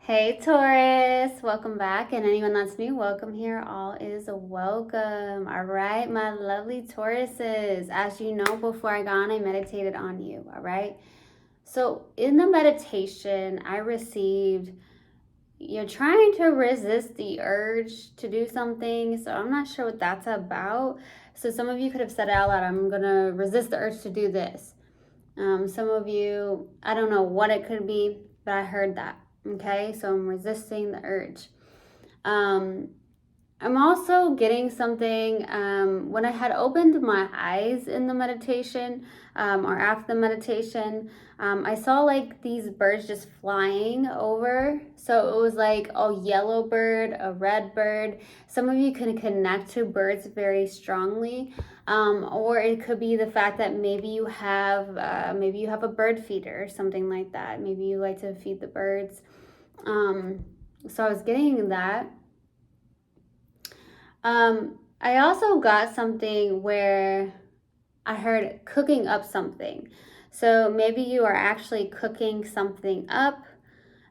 Hey Taurus, welcome back, and anyone that's new, welcome here. All is welcome. All right, my lovely Tauruses. As you know, before I got on, I meditated on you. All right. So in the meditation, I received you're trying to resist the urge to do something. So I'm not sure what that's about. So some of you could have said out loud, "I'm gonna resist the urge to do this." Some of you, I don't know what it could be, but I heard that. Okay, so I'm resisting the urge. I'm also getting something when I had opened my eyes in the meditation or after the meditation. I saw like these birds just flying over. So it was like a yellow bird, a red bird. Some of you can connect to birds very strongly. Or it could be the fact that maybe you have a bird feeder or something like that. Maybe you like to feed the birds. So I was getting that. I also got something where I heard cooking up something. So maybe you are actually cooking something up.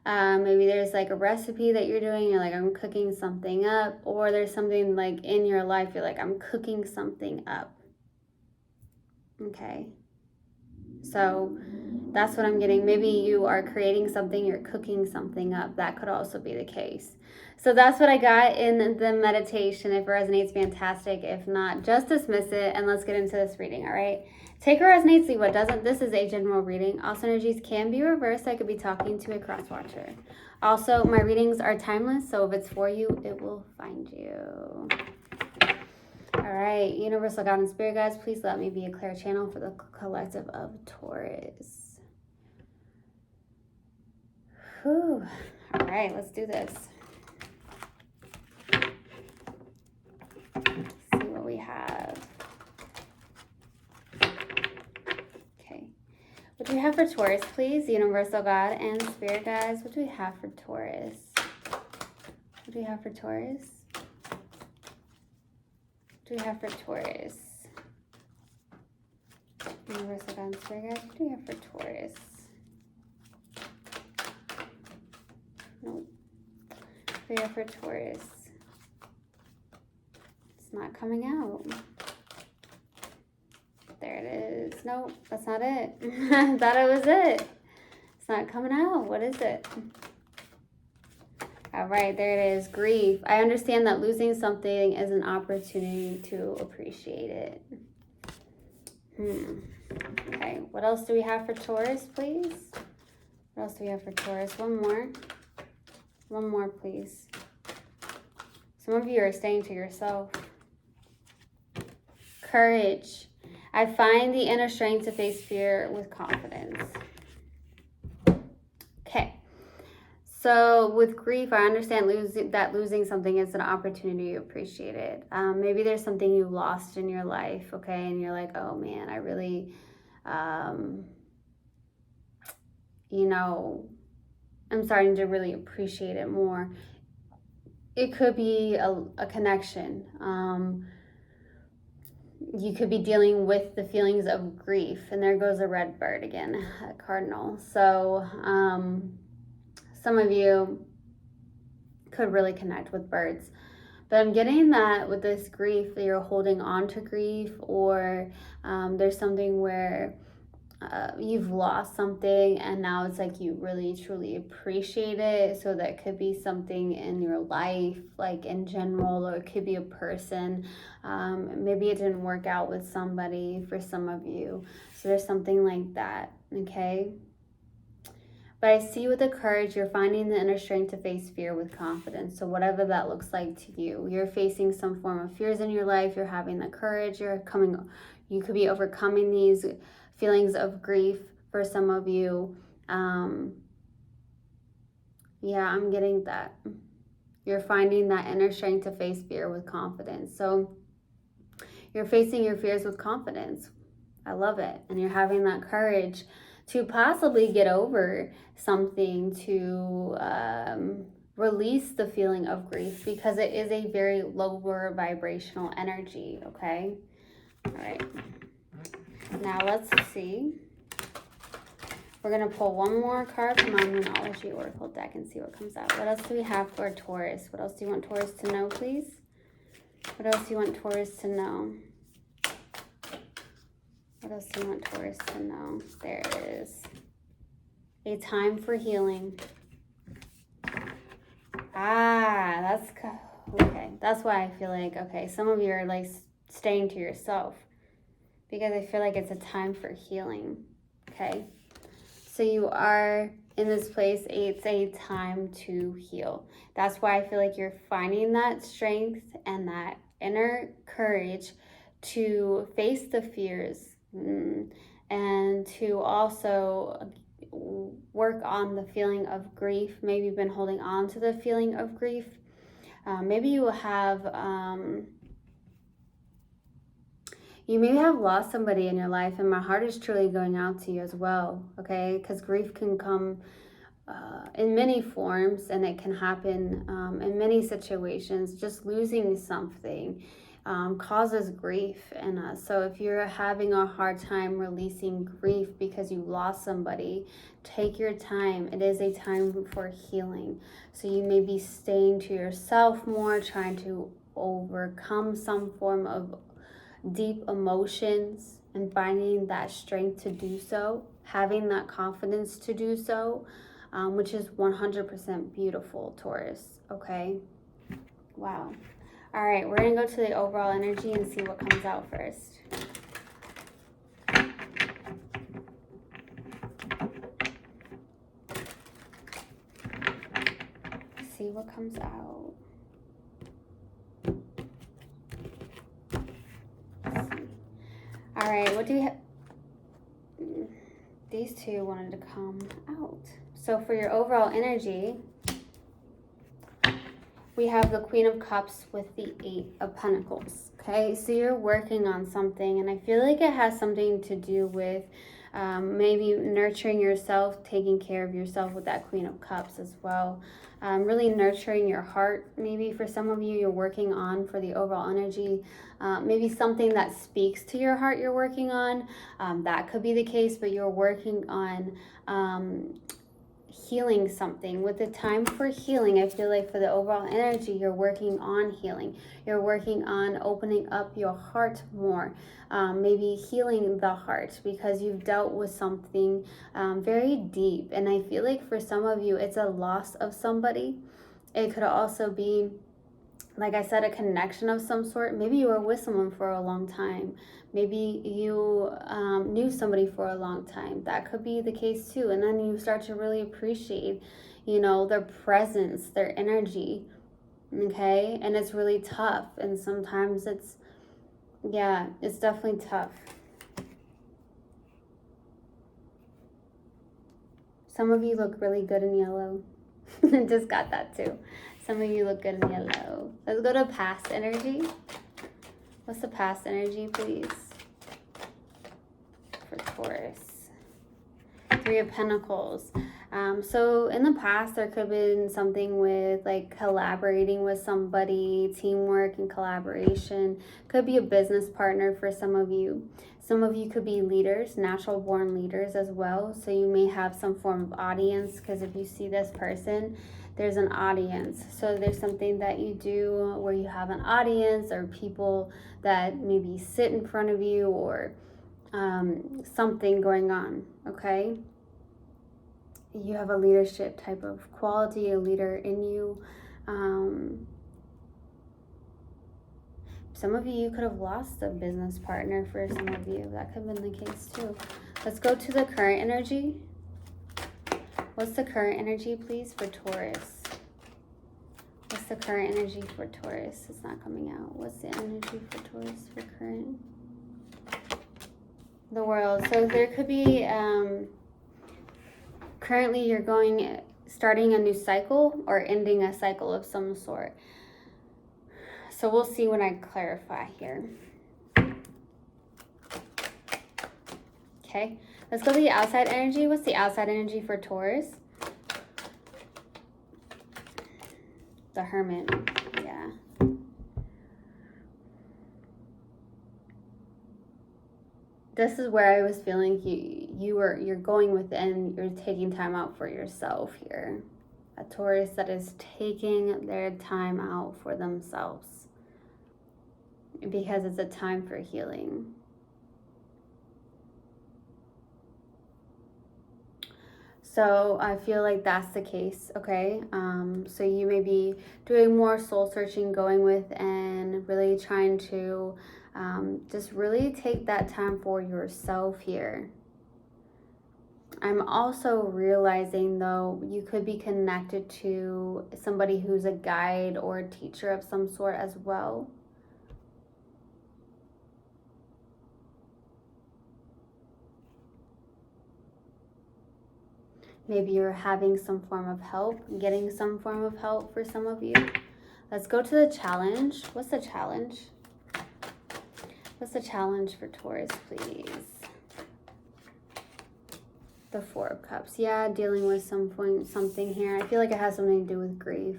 Maybe there's like a recipe that you're doing. You're like, I'm cooking something up. Or there's something like in your life. You're like, I'm cooking something up. Okay. So that's what I'm getting. Maybe you are creating something, you're cooking something up. That could also be the case. So that's what I got in the meditation. If it resonates, fantastic. If not, just dismiss it and let's get into this reading, all right? Take what resonates, leave what doesn't. This is a general reading. Also, energies can be reversed. I could be talking to a cross watcher. Also, my readings are timeless, so if it's for you, it will find you. All right, Universal God and Spirit Guides, please let me be a clear channel for the collective of Taurus. Whew. All right, let's do this. Let's see what we have. Okay. What do we have for Taurus, please? Universal God and Spirit Guides, what do we have for Taurus? What do we have for Taurus? What do we have for Taurus? Universal God and Spirit Guides, what do we have for Taurus? Nope. What do we have for Taurus? It's not coming out. There it is. Nope, that's not it. I thought it was it. It's not coming out. What is it? All right, there it is. Grief. I understand that losing something is an opportunity to appreciate it. Okay, what else do we have for Taurus, please? What else do we have for Taurus? One more. One more, please. Some of you are staying to yourself. Courage. I find the inner strength to face fear with confidence. Okay. So with grief, I understand losing something is an opportunity to appreciate it. Maybe there's something you lost in your life, okay? And you're like, oh man, I really, I'm starting to really appreciate it more. It could be a connection. You could be dealing with the feelings of grief. And there goes a red bird again, a cardinal. So some of you could really connect with birds. But I'm getting that with this grief, that you're holding on to grief, or there's something where you've lost something and now it's like you really truly appreciate it. So that could be something in your life, like in general, or it could be a person. Maybe it didn't work out with somebody for some of you. So there's something like that, okay? But I see with the courage, you're finding the inner strength to face fear with confidence. So whatever that looks like to you, you're facing some form of fears in your life. You're having the courage. You could be overcoming these feelings of grief for some of you. Yeah, I'm getting that. You're finding that inner strength to face fear with confidence. So you're facing your fears with confidence. I love it. And you're having that courage to possibly get over something, to release the feeling of grief, because it is a very lower vibrational energy, okay? All right. Now let's see. We're going to pull one more card from my Moonology Oracle deck and see what comes out. What else do we have for Taurus? What else do you want Taurus to know, please? What else do you want Taurus to know? What else do you want Taurus to know? There it is. A time for healing. That's okay. That's why I feel like, okay, some of you are like staying to yourself because I feel like it's a time for healing. Okay. So you are in this place, it's a time to heal. That's why I feel like you're finding that strength and that inner courage to face the fears and to also work on the feeling of grief. Maybe you've been holding on to the feeling of grief. Maybe you have, you maybe have lost somebody in your life, and my heart is truly going out to you as well, okay? Because grief can come in many forms, and it can happen in many situations. Just losing something causes grief in us. So if you're having a hard time releasing grief because you lost somebody, take your time. It is a time for healing. So you may be staying to yourself more, trying to overcome some form of deep emotions and finding that strength to do so, having that confidence to do so, which is 100% beautiful, Taurus, okay? Wow. All right, we're going to go to the overall energy and see what comes out first. See what comes out. All right, what do we have? These two wanted to come out. So for your overall energy, we have the Queen of Cups with the Eight of Pentacles, okay? So you're working on something, and I feel like it has something to do with maybe nurturing yourself, taking care of yourself with that Queen of Cups as well. Really nurturing your heart. Maybe for some of you, you're working on, for the overall energy, maybe something that speaks to your heart you're working on. That could be the case, but you're working on healing something. With the time for healing, I feel like for the overall energy, you're working on healing. You're working on opening up your heart more, maybe healing the heart because you've dealt with something very deep. And I feel like for some of you, it's a loss of somebody. It could also be, like I said, a connection of some sort. Maybe you were with someone for a long time. Maybe you knew somebody for a long time. That could be the case too. And then you start to really appreciate, you know, their presence, their energy, okay? And it's really tough. And sometimes it's definitely tough. Some of you look really good in yellow. Just got that too. Some of you look good in yellow. Let's go to past energy. What's the past energy, please? For Taurus. Three of Pentacles. So in the past, there could have been something with like collaborating with somebody, teamwork and collaboration. Could be a business partner for some of you. Some of you could be leaders, natural born leaders as well. So you may have some form of audience, because if you see this person, there's an audience. So there's something that you do where you have an audience, or people that maybe sit in front of you, or something going on, okay? You have a leadership type of quality, a leader in you. Some of you could have lost a business partner. For some of you, that could have been the case too. Let's go to the current energy. What's the current energy, please, for Taurus? What's the current energy for Taurus? It's not coming out. What's the energy for Taurus for current? The World. So there could be, currently you're starting a new cycle or ending a cycle of some sort. So we'll see when I clarify here. Okay, let's go to the outside energy. What's the outside energy for Taurus? The Hermit, yeah. This is where I was feeling you're going within, you're taking time out for yourself here. A Taurus that is taking their time out for themselves because it's a time for healing. So I feel like that's the case, okay? So you may be doing more soul searching, going with and really trying to just really take that time for yourself here. I'm also realizing, though, you could be connected to somebody who's a guide or a teacher of some sort as well. Maybe you're having some form of help, getting some form of help for some of you. Let's go to the challenge. What's the challenge? What's the challenge for Taurus, please? The Four of Cups. Yeah, dealing with something here. I feel like it has something to do with grief.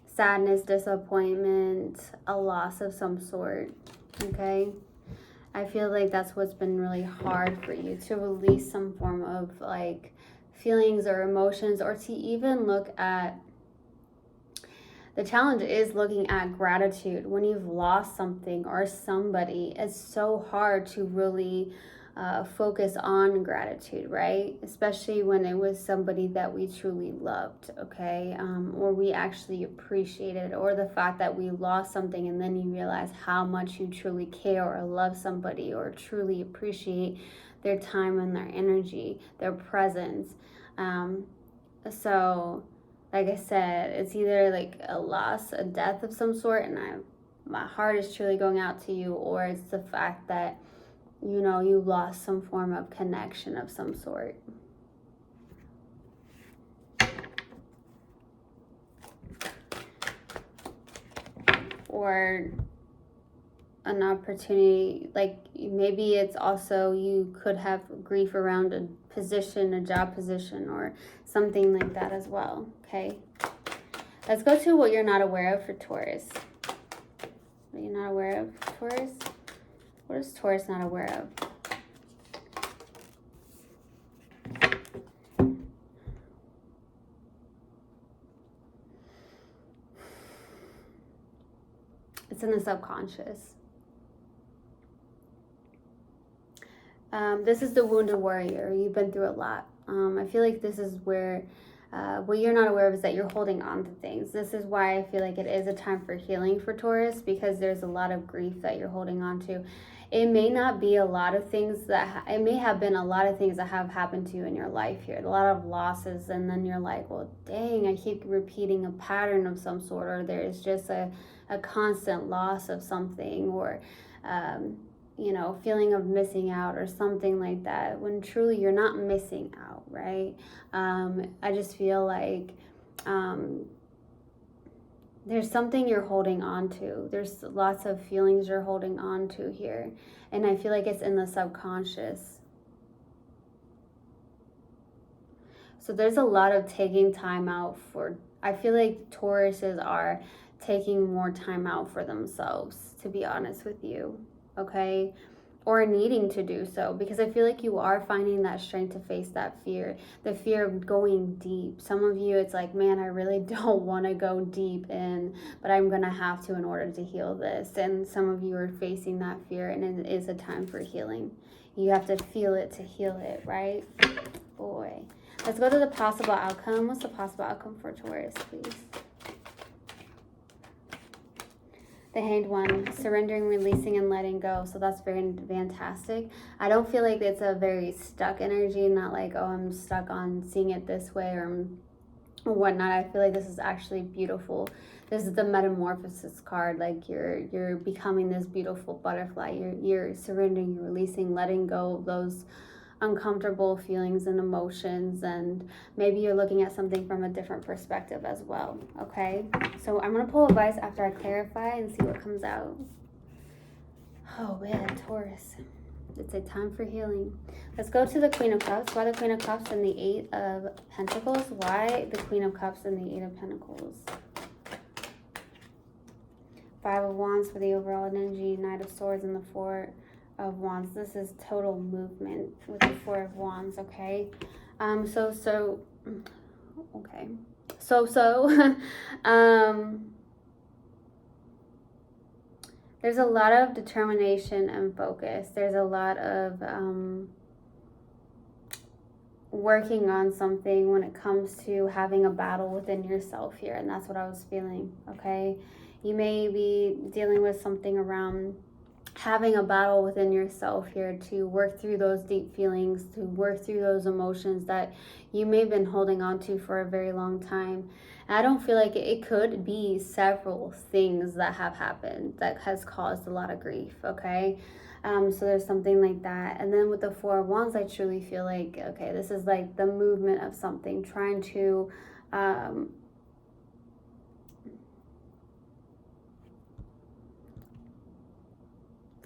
Sadness, disappointment, a loss of some sort, okay? I feel like that's what's been really hard for you, to release some form of like feelings or emotions, or to even look at, the challenge is looking at gratitude. When you've lost something or somebody, it's so hard to really focus on gratitude, right? Especially when it was somebody that we truly loved, okay? Or we actually appreciated, or the fact that we lost something and then you realize how much you truly care or love somebody, or truly appreciate their time and their energy, their presence. So like I said, it's either like a loss, a death of some sort, and my heart is truly going out to you, or it's the fact that, you know, you lost some form of connection of some sort. Or an opportunity, like maybe it's also, you could have grief around a position, a job position, or something like that as well, okay? Let's go to what you're not aware of for Taurus. What you're not aware of, Taurus? What is Taurus not aware of? It's in the subconscious. This is the wounded warrior. You've been through a lot. I feel like this is where what you're not aware of is that you're holding on to things. This is why I feel like it is a time for healing for Taurus, because there's a lot of grief that you're holding on to. It may not be a lot of things that, it may have been a lot of things that have happened to you in your life here, a lot of losses, and then you're like, well, dang, I keep repeating a pattern of some sort, or there's just a constant loss of something, or you know, feeling of missing out or something like that, when truly you're not missing out, right? I just feel like there's something you're holding on to. There's lots of feelings you're holding on to here. And I feel like it's in the subconscious. So there's a lot of taking time out for, I feel like Tauruses are taking more time out for themselves, to be honest with you, okay? Or needing to do so, because I feel like you are finding that strength to face that fear, the fear of going deep. Some of you, it's like, man, I really don't want to go deep in, but I'm going to have to in order to heal this. And some of you are facing that fear, and it is a time for healing. You have to feel it to heal it, right? Boy. Let's go to the possible outcome. What's the possible outcome for Taurus, please? The Hanged One, surrendering, releasing, and letting go. So that's very fantastic. I don't feel like it's a very stuck energy, not like, oh, I'm stuck on seeing it this way or whatnot. I feel like this is actually beautiful. This is the metamorphosis card. Like you're becoming this beautiful butterfly. You're surrendering, you're releasing, letting go of those uncomfortable feelings and emotions, and maybe you're looking at something from a different perspective as well, okay? So I'm going to pull advice after I clarify and see what comes out. Oh man, Taurus, it's a time for healing. Let's go to the Queen of Cups. Why the Queen of Cups and the Eight of Pentacles? Why the Queen of Cups and the Eight of Pentacles? Five of Wands for the overall energy, Knight of Swords, and the Four of Wands. This is total movement with the Four of Wands, okay? Okay. There's a lot of determination and focus. There's a lot of working on something when it comes to having a battle within yourself here, and that's what I was feeling, okay? You may be dealing with something around having a battle within yourself here to work through those deep feelings, to work through those emotions that you may have been holding on to for a very long time. And I don't feel like it could be several things that have happened that has caused a lot of grief, okay? So there's something like that. And then with the Four of Wands, I truly feel like, okay, this is like the movement of something, trying to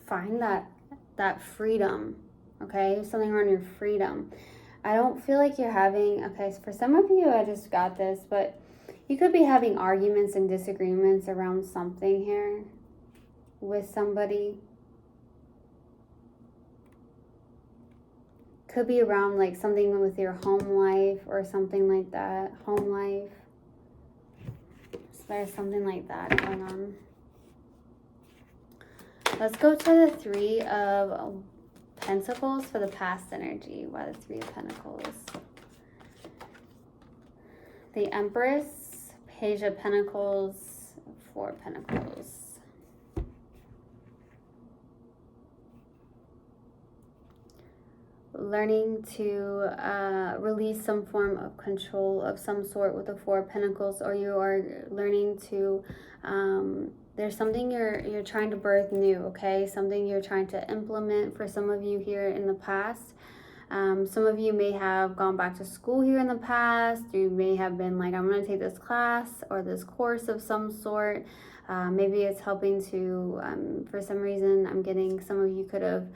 find that freedom, okay? Something around your freedom. I don't feel like you're having, okay, so for some of you, I just got this, but you could be having arguments and disagreements around something here with somebody. Could be around like something with your home life or something like that. Home life. So there's something like that going on. Let's go to the Three of Pentacles for the past energy. Why the Three of Pentacles? The Empress, Page of Pentacles, Four of Pentacles. Learning to release some form of control of some sort with the Four of Pentacles, or you are learning to there's something you're trying to birth new, okay? Something you're trying to implement for some of you here in the past. Some of you may have gone back to school here in the past. You may have been like, I'm going to take this class or this course of some sort. Maybe it's helping to, for some reason, I'm getting some of you could have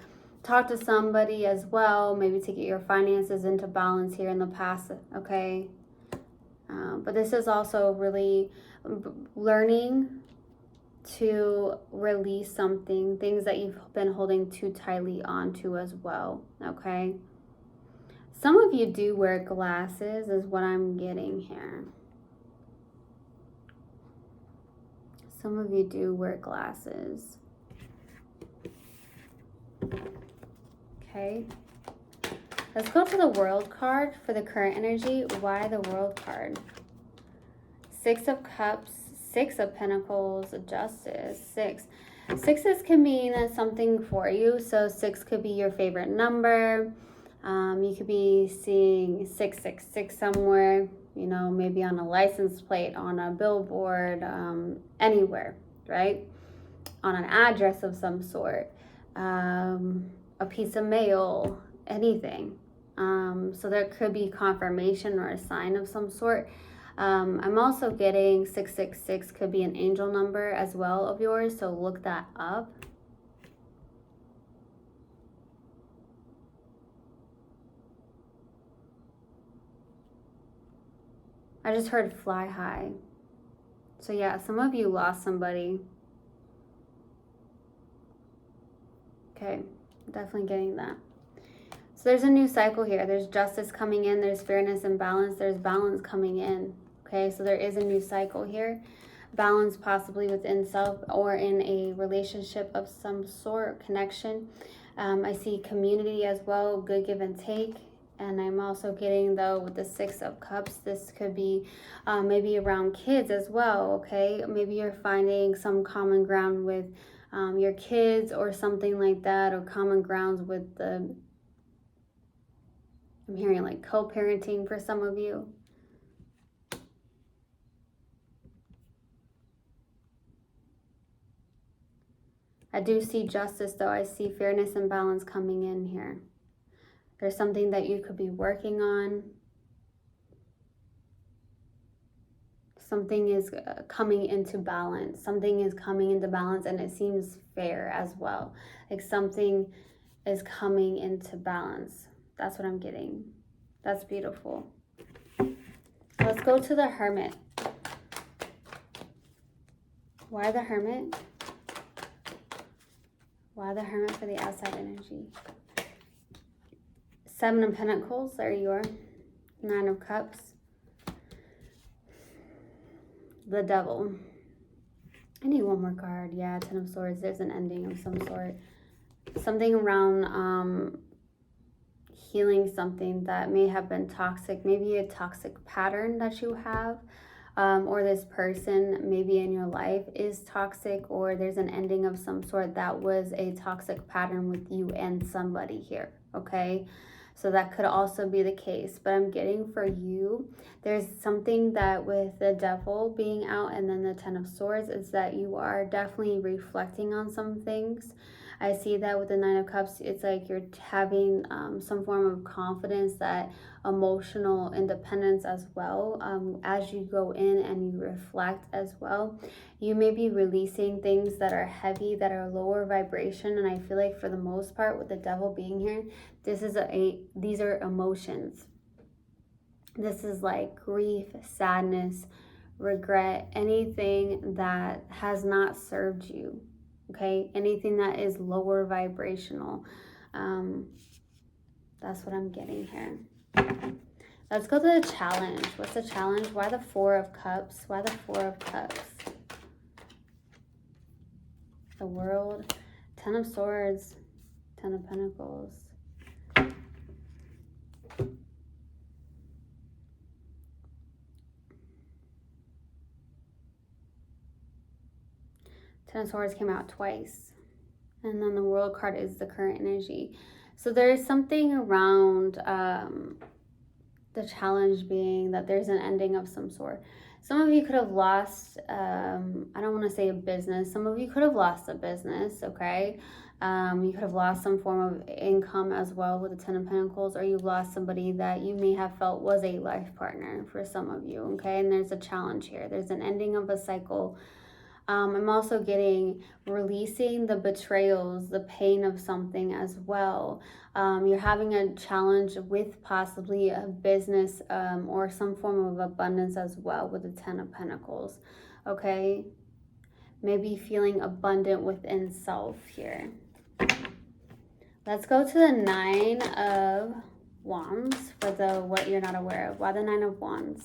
talked to somebody as well, maybe to get your finances into balance here in the past, okay? But this is also really learning to release something, things that you've been holding too tightly onto as well, okay? Some of you do wear glasses is what I'm getting here. Some of you do wear glasses. Okay. Let's go to the World card for the current energy. Why the World card? Six of Cups, Six of Pentacles, Justice, Six. Sixes can mean something for you. So six could be your favorite number. You could be seeing 666 somewhere, you know, maybe on a license plate, on a billboard, anywhere, right? On an address of some sort, a piece of mail, anything. So there could be confirmation or a sign of some sort. I'm also getting 666 could be an angel number as well of yours, so look that up. I just heard fly high. So yeah, some of you lost somebody. Okay, definitely getting that. So there's a new cycle here. There's justice coming in. There's fairness and balance. There's balance coming in. Okay, so there is a new cycle here. Balance possibly within self or in a relationship of some sort, connection. I see community as well, good give and take. And I'm also getting, though, with the Six of Cups, this could be maybe around kids as well, okay? Maybe you're finding some common ground with your kids or something like that, or common grounds with the, I'm hearing like co-parenting for some of you. I do see justice, though. I see fairness and balance coming in here. There's something that you could be working on. Something is coming into balance. Something is coming into balance, and it seems fair as well. Like something is coming into balance. That's what I'm getting. That's beautiful. Let's go to the Hermit. Why the Hermit? Why the Hermit for the outside energy? 7 of Pentacles, there you are. 9 of Cups. The Devil. I need one more card. Yeah, 10 of Swords. There's an ending of some sort. Something around healing something that may have been toxic. Maybe a toxic pattern that you have. Or this person maybe in your life is toxic, or there's an ending of some sort that was a toxic pattern with you and somebody here, okay? So that could also be the case, but I'm getting for you, there's something that with the Devil being out and then the 10 of Swords is that you are definitely reflecting on some things. I see that with the 9 of Cups, it's like you're having some form of confidence, that emotional independence as well. As you go in and you reflect as well, you may be releasing things that are heavy, that are lower vibration. And I feel like for the most part, with the Devil being here, these are emotions. This is like grief, sadness, regret, anything that has not served you. Okay, anything that is lower vibrational. That's what I'm getting here. Let's go to the challenge. What's the challenge? Why the 4 of Cups? Why the 4 of Cups? The World. 10 of Swords. 10 of Pentacles. 10 of Swords came out twice. And then the World card is the current energy. So there's something around the challenge being that there's an ending of some sort. Some of you could have lost, I don't want to say a business. Some of you could have lost a business, okay? You could have lost some form of income as well with the 10 of Pentacles, or you lost somebody that you may have felt was a life partner for some of you, okay? And there's a challenge here. There's an ending of a cycle. I'm also getting releasing the betrayals, the pain of something as well. You're having a challenge with possibly a business or some form of abundance as well with the 10 of Pentacles, okay? Maybe feeling abundant within self here. Let's go to the 9 of Wands for the what you're not aware of. Why the 9 of Wands?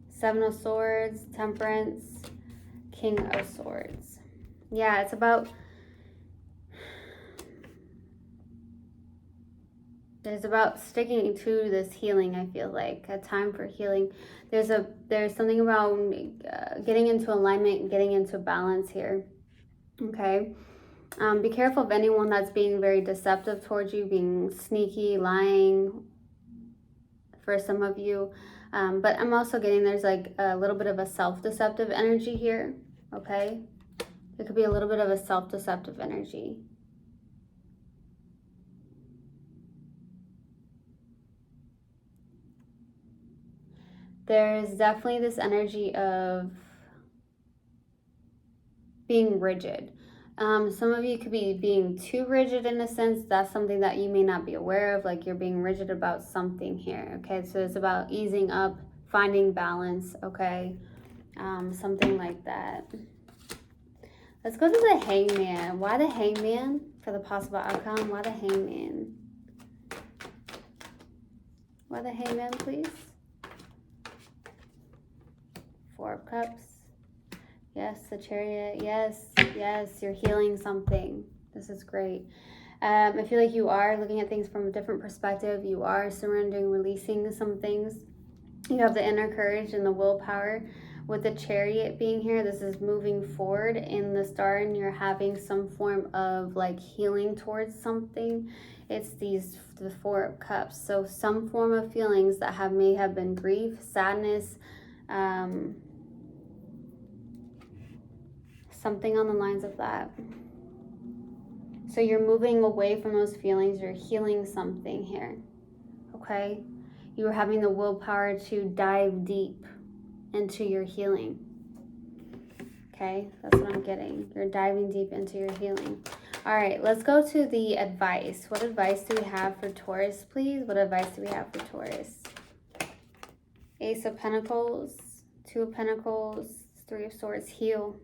7 of Swords, Temperance, King of Swords. Yeah, it's about, there's about sticking to this healing, I feel like. A time for healing. There's something about getting into alignment, getting into balance here. Okay? Be careful of anyone that's being very deceptive towards you, being sneaky, lying for some of you. But I'm also getting there's like a little bit of a self-deceptive energy here, okay? It could be a little bit of a self-deceptive energy. There's definitely this energy of being rigid. Some of you could be being too rigid in a sense. That's something that you may not be aware of, like you're being rigid about something here, okay? So it's about easing up, finding balance, okay? Something like that. Let's go to the Hangman. Why the Hangman for the possible outcome? Why the Hangman? Why the Hangman, please? 4 of Cups. Yes, the Chariot. Yes, yes, you're healing something. This is great. I feel like you are looking at things from a different perspective. You are surrendering, releasing some things. You have the inner courage and the willpower. With the Chariot being here, this is moving forward in the Star, and you're having some form of like healing towards something. It's the 4 of Cups. So some form of feelings that may have been grief, sadness, something on the lines of that. So you're moving away from those feelings. You're healing something here, okay? You're having the willpower to dive deep into your healing, okay? That's what I'm getting. You're diving deep into your healing. All right, let's go to the advice. What advice do we have for Taurus, please? What advice do we have for Taurus? Ace of Pentacles, 2 of Pentacles, 3 of Swords, heal.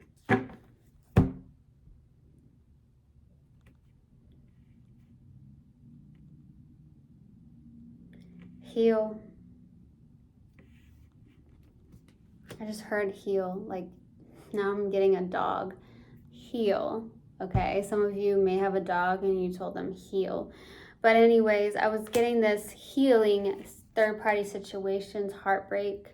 heal. I just heard heal. Like, now I'm getting a dog. Heal. Okay, some of you may have a dog and you told them heal. But anyways, I was getting this healing, third-party situations, heartbreak.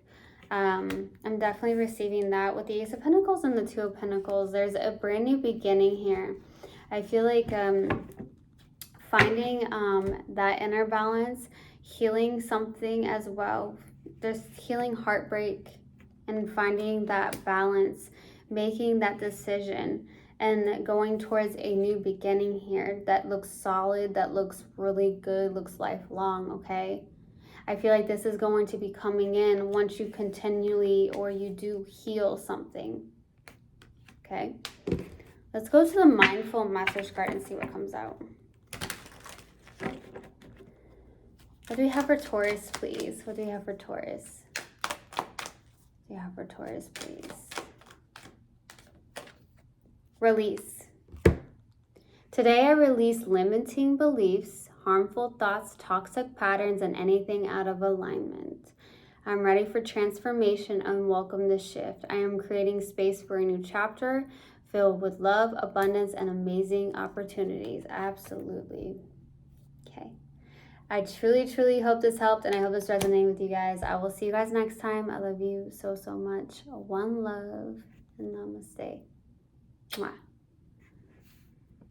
I'm definitely receiving that with the Ace of Pentacles and the Two of Pentacles. There's a brand new beginning here. I feel like finding that inner balance, healing something as well. There's healing heartbreak and finding that balance, making that decision and going towards a new beginning here that looks solid, that looks really good, looks lifelong, okay? I feel like this is going to be coming in once you continually or you do heal something, okay? Let's go to the Mindful message card and see what comes out. What do we have for Taurus, please? What do we have for Taurus? What do you have for Taurus, please? Release. Today I release limiting beliefs, harmful thoughts, toxic patterns, and anything out of alignment. I'm ready for transformation and welcome the shift. I am creating space for a new chapter filled with love, abundance, and amazing opportunities. Absolutely. Okay. I truly, truly hope this helped, and I hope this resonated with you guys. I will see you guys next time. I love you so, so much. One love and namaste. Mwah.